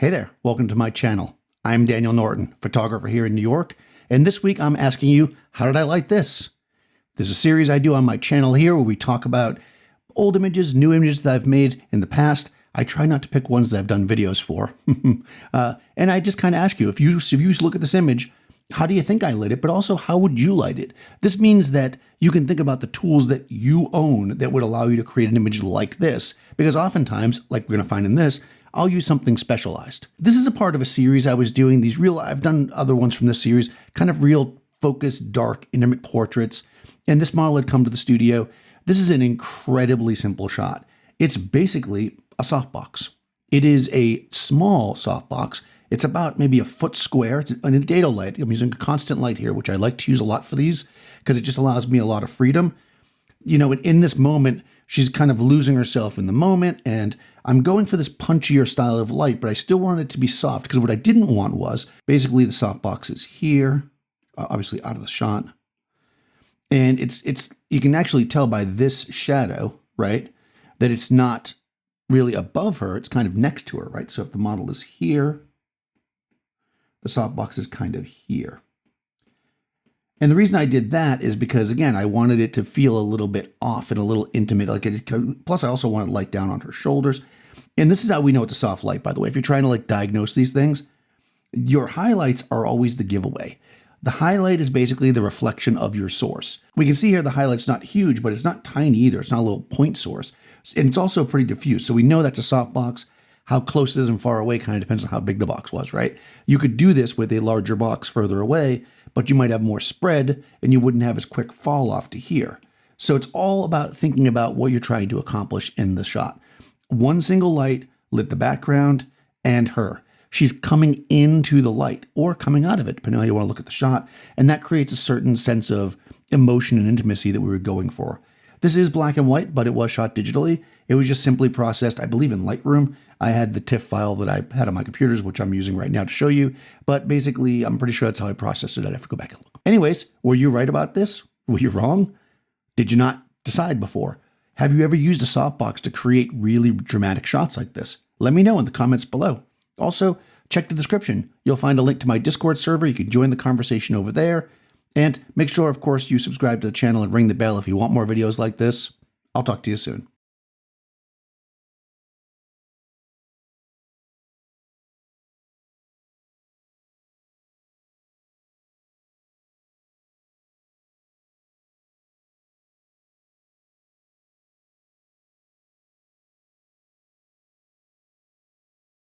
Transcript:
Hey there, welcome to my channel. I'm Daniel Norton, photographer here in New York, and this week I'm asking you, how did I light this? There's a series I do on my channel here where we talk about old images, new images that I've made in the past. I try not to pick ones that I've done videos for. And I just kind of ask you, if you look at this image, how do you think I lit it? But also, how would you light it? This means that you can think about the tools that you own that would allow you to create an image like this. Because oftentimes, like we're going to find in this, I'll use something specialized. This is a part of a series I was doing. I've done other ones from this series, kind of real focused, dark, intimate portraits. And this model had come to the studio. This is an incredibly simple shot. It's basically a softbox. It is a small softbox. It's about maybe a foot square. It's a dado light. I'm using a constant light here, which I like to use a lot for these because it just allows me a lot of freedom. You know, in this moment, she's kind of losing herself in the moment, and I'm going for this punchier style of light, but I still want it to be soft because what I didn't want was basically the softbox is here, obviously out of the shot. And you can actually tell by this shadow, right, that it's not really above her. It's kind of next to her, right? So if the model is here, the softbox is kind of here. And the reason I did that is because, again, I wanted it to feel a little bit off and a little intimate. Plus, I also wanted light down on her shoulders. And this is how we know it's a soft light, by the way. If you're trying to diagnose these things, your highlights are always the giveaway. The highlight is basically the reflection of your source. We can see here the highlight's not huge, but it's not tiny either. It's not a little point source. And it's also pretty diffuse. So we know that's a softbox. How close it is and far away kind of depends on how big the box was, right? You could do this with a larger box further away, but you might have more spread and you wouldn't have as quick fall off to here. So it's all about thinking about what you're trying to accomplish in the shot. One single light lit the background and her. She's coming into the light or coming out of it, depending on how you want to look at the shot. And that creates a certain sense of emotion and intimacy that we were going for. This is black and white, but it was shot digitally. It was just simply processed, I believe, in Lightroom. I had the TIFF file that I had on my computers, which I'm using right now to show you. But basically, I'm pretty sure that's how I processed it. I'd have to go back and look. Anyways, were you right about this? Were you wrong? Did you not decide before? Have you ever used a softbox to create really dramatic shots like this? Let me know in the comments below. Also, check the description. You'll find a link to my Discord server. You can join the conversation over there. And make sure, of course, you subscribe to the channel and ring the bell if you want more videos like this. I'll talk to you soon.